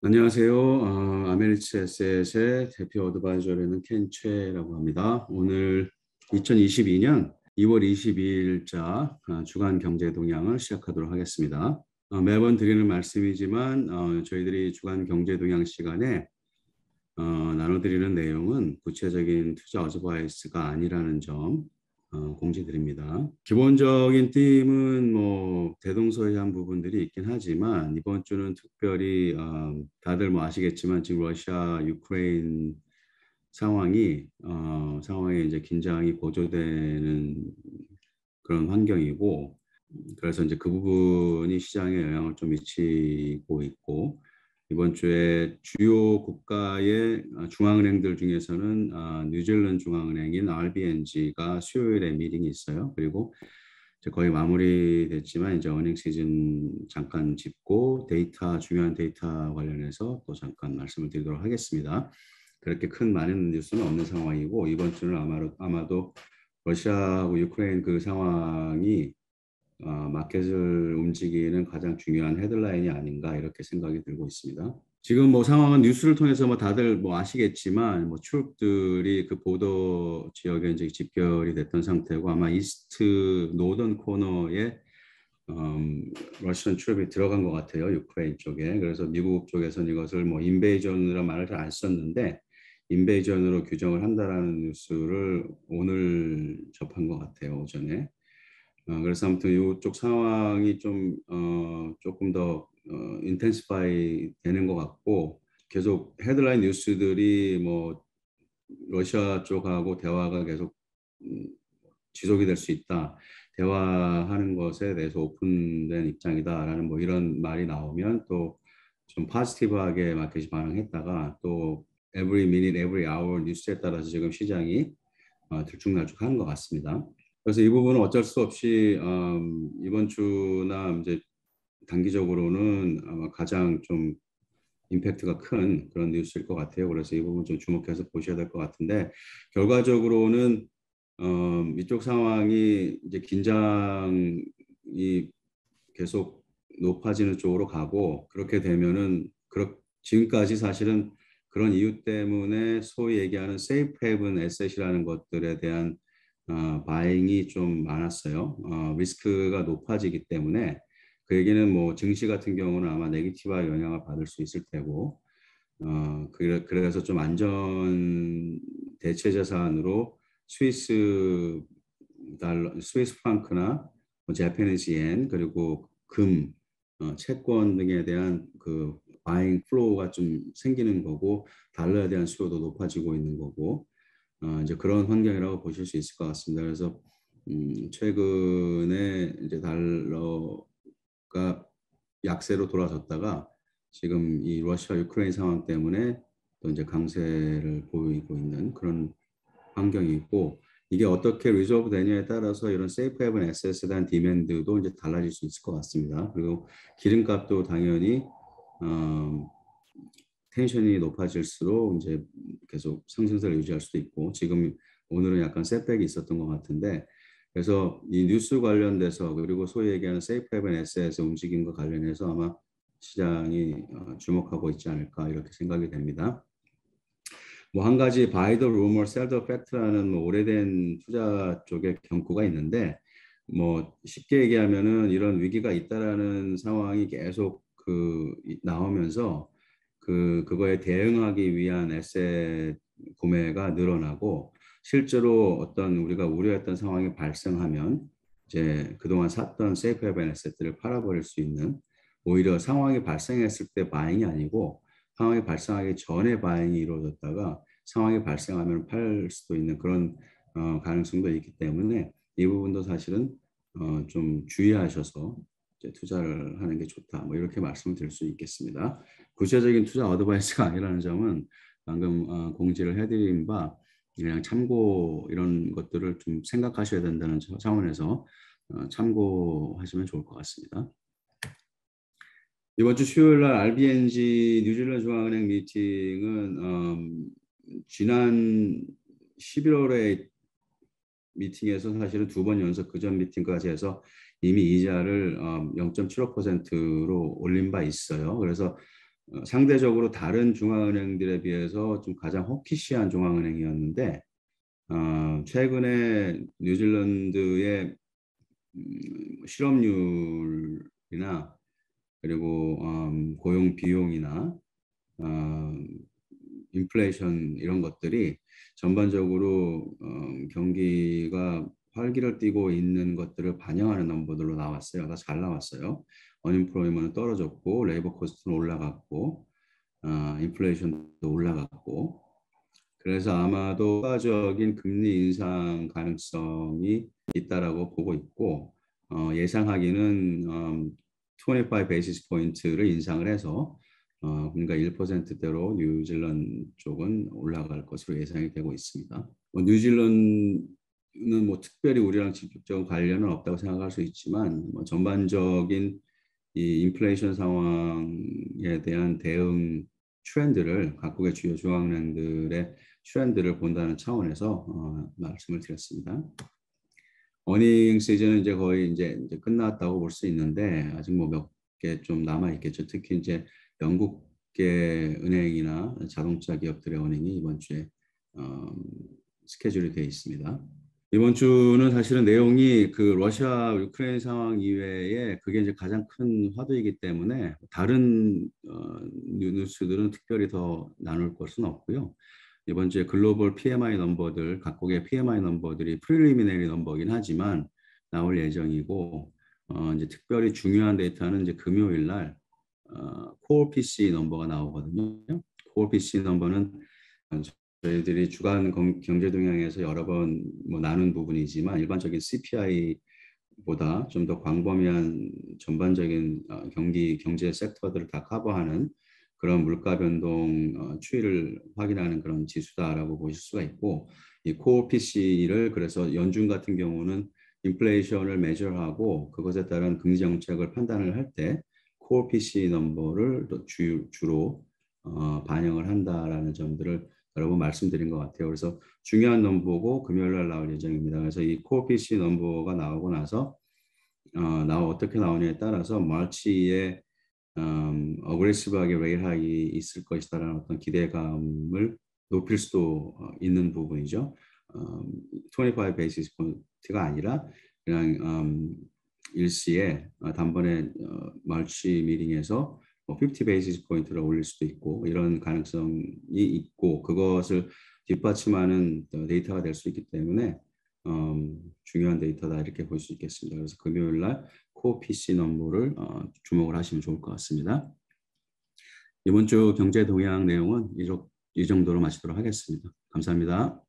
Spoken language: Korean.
안녕하세요. 아메리츠 에셋의 대표 어드바이저라는 켄 최라고 합니다. 오늘 2022년 2월 22일자 주간 경제 동향을 시작하도록 하겠습니다. 매번 드리는 말씀이지만 저희들이 주간 경제 동향 시간에 나눠드리는 내용은 구체적인 투자 어드바이스가 아니라는 점 공지드립니다. 기본적인 팀은 뭐 대동소이한 부분들이 있긴 하지만 이번 주는 특별히 다들 뭐 아시겠지만 지금 러시아 유크레인 상황이 이제 긴장이 고조되는 그런 환경이고, 그래서 이제 그 부분이 시장에 영향을 좀 미치고 있고, 이번 주에 주요 국가의 중앙은행들 중에서는 뉴질랜드 중앙은행인 RBNG가 수요일에 미팅이 있어요. 그리고 이제 거의 마무리됐지만 이제 어닝 시즌 잠깐 짚고 중요한 데이터 관련해서 또 잠깐 말씀을 드리도록 하겠습니다. 그렇게 큰 많은 뉴스는 없는 상황이고, 이번 주는 아마도 러시아하고 유크레인 그 상황이 마켓을 움직이는 가장 중요한 헤드라인이 아닌가 이렇게 생각이 들고 있습니다. 지금 뭐 상황은 뉴스를 통해서 뭐 다들 뭐 아시겠지만 뭐 트룹들이 그 보도 지역에 이제 집결이 됐던 상태고, 아마 이스트 노던 코너에 러시안 트룹이 들어간 것 같아요, 유크레인 쪽에. 그래서 미국 쪽에서는 이것을 뭐 인베이전이라는 말을 잘 안 썼는데 인베이전으로 규정을 한다라는 뉴스를 오늘 접한 것 같아요, 오전에. 그래서 아무튼 이쪽 상황이 조금 더 인텐시파이 되는 것 같고, 계속 헤드라인 뉴스들이 뭐 러시아 쪽하고 대화가 계속 지속이 될 수 있다, 대화하는 것에 대해서 오픈된 입장이다라는 뭐 이런 말이 나오면 또 좀 파지티브하게 마켓이 반응했다가, 또 every minute, every hour 뉴스에 따라서 지금 시장이 들쭉날쭉하는 것 같습니다. 그래서 이 부분은 어쩔 수 없이 이번 주나 이제 단기적으로는 아마 가장 좀 임팩트가 큰 그런 뉴스일 것 같아요. 그래서 이 부분 좀 주목해서 보셔야 될 것 같은데, 결과적으로는 이쪽 상황이 이제 긴장이 계속 높아지는 쪽으로 가고, 그렇게 되면은 지금까지 사실은 그런 이유 때문에 소위 얘기하는 세이프 헤븐 에셋이라는 것들에 대한 바잉이 좀 많았어요. 리스크가 높아지기 때문에. 그 얘기는 뭐 증시 같은 경우는 아마 네기티브한 영향을 받을 수 있을 테고, 그래서 좀 안전 대체 자산으로 스위스 프랑크나 뭐 재패니즈 yen, 그리고 채권 등에 대한 그 바잉 플로우가 좀 생기는 거고, 달러에 대한 수요도 높아지고 있는 거고, 이제 그런 환경이라고 보실 수 있을 것 같습니다. 그래서 최근에 이제 달러가 약세로 돌아섰다가 지금 이 러시아 유크레인 상황 때문에 또 이제 강세를 보이고 있는 그런 환경이 있고, 이게 어떻게 리solve 되냐에 따라서 이런 세이프 헤븐 에셋에 대한 디맨드도 이제 달라질 수 있을 것 같습니다. 그리고 기름값도 당연히 텐션이 높아질수록 이제 계속 상승세를 유지할 수도 있고, 지금 오늘은 약간 셋백이 있었던 것 같은데, 그래서 이 뉴스 관련돼서, 그리고 소위 얘기하는 세이프 헤븐 에셋의 움직임과 관련해서 아마 시장이 주목하고 있지 않을까 이렇게 생각이 됩니다. 뭐 한 가지 buy the rumor, sell the fact라는 뭐 오래된 투자 쪽의 경고가 있는데, 뭐 쉽게 얘기하면은 이런 위기가 있다라는 상황이 계속 나오면서 그거에 대응하기 위한 에셋 구매가 늘어나고, 실제로 어떤 우리가 우려했던 상황이 발생하면 이제 그동안 샀던 세이프 헤븐 에셋들을 팔아버릴 수 있는, 오히려 상황이 발생했을 때 바잉이 아니고 상황이 발생하기 전에 바잉이 이루어졌다가 상황이 발생하면 팔 수도 있는 그런 가능성도 있기 때문에, 이 부분도 사실은 좀 주의하셔서 이제 투자를 하는 게 좋다, 뭐 이렇게 말씀을 드릴 수 있겠습니다. 구체적인 투자 어드바이스가 아니라는 점은 방금 공지를 해드린 바, 그냥 참고 이런 것들을 좀 생각하셔야 된다는 차원에서 참고하시면 좋을 것 같습니다. 이번 주 수요일 날 RBNG 뉴질랜드 중앙은행 미팅은 지난 11월에 미팅에서 사실은 두 번 연속 그전 미팅까지 해서 이미 이자를 0.75%로 올린 바 있어요. 그래서 상대적으로 다른 중앙은행들에 비해서 좀 가장 허키시한 중앙은행이었는데 최근에 뉴질랜드의 실업률이나 그리고 고용 비용이나 인플레이션 이런 것들이 전반적으로 경기가 활기를 띠고 있는 것들을 반영하는 넘버들로 나왔어요. 다 잘 나왔어요. 언임플로이먼은 떨어졌고 레이버 코스트는 올라갔고 인플레이션도 올라갔고 그래서 아마도 추가적인 금리 인상 가능성이 있다라고 보고 있고 예상하기는 25 베이시스 포인트를 인상을 해서 그러니까 1%대로 뉴질랜드 쪽은 올라갈 것으로 예상이 되고 있습니다. 뉴질랜드는 뭐 특별히 우리랑 직접적인 관련은 없다고 생각할 수 있지만 뭐 전반적인 이 인플레이션 상황에 대한 대응 트렌드를 각국의 주요 중앙은행들의 트렌드를 본다는 차원에서 말씀을 드렸습니다. 어닝 시즌은 이제 거의 이제 끝났다고 볼 수 있는데 아직 뭐 몇 개 좀 남아 있겠죠. 특히 이제 영국계 은행이나 자동차 기업들의 어닝이 이번 주에 스케줄이 되어 있습니다. 이번 주는 사실은 내용이 그 러시아 우크라이나 상황 이외에 그게 이제 가장 큰 화두이기 때문에 다른 뉴스들은 특별히 더 나눌 것은 없고요. 이번 주에 글로벌 PMI 넘버들, 각국의 PMI 넘버들이 프리리미너리 넘버긴 하지만 나올 예정이고, 이제 특별히 중요한 데이터는 이제 금요일 날 코어 PC 넘버가 나오거든요. 코어 PC 넘버는 저희들이 주간 경제 동향에서 여러 번 뭐 나눈 부분이지만 일반적인 CPI보다 좀 더 광범위한 전반적인 경제 섹터들을 다 커버하는 그런 물가 변동 추이를 확인하는 그런 지수다라고 보실 수가 있고 이 코어 PC를 그래서 연준 같은 경우는 인플레이션을 매저하고 그것에 따른 금리 정책을 판단을 할 때 코어 PC 넘버를 주로 반영을 한다라는 점들을 여러 번 말씀드린 것 같아요. 그래서 중요한 넘버고 금요일 날 나올 예정입니다. 그래서 이 코어 PC 넘버가 나오고 나서 어떻게 나오냐에 따라서 마치에 어그레시브하게 레일 하이 있을 것이다라는 어떤 기대감을 높일 수도 있는 부분이죠. 25 베이시스 포인트가 아니라 그냥 일시에 단번에 마치 미팅에서 50 베이시스 포인트를 올릴 수도 있고 이런 가능성이 있고 그것을 뒷받침하는 데이터가 될 수 있기 때문에 중요한 데이터다 이렇게 볼 수 있겠습니다. 그래서 금요일 날 코어 PC 넘버를 주목을 하시면 좋을 것 같습니다. 이번 주 경제 동향 내용은 이 정도로 마치도록 하겠습니다. 감사합니다.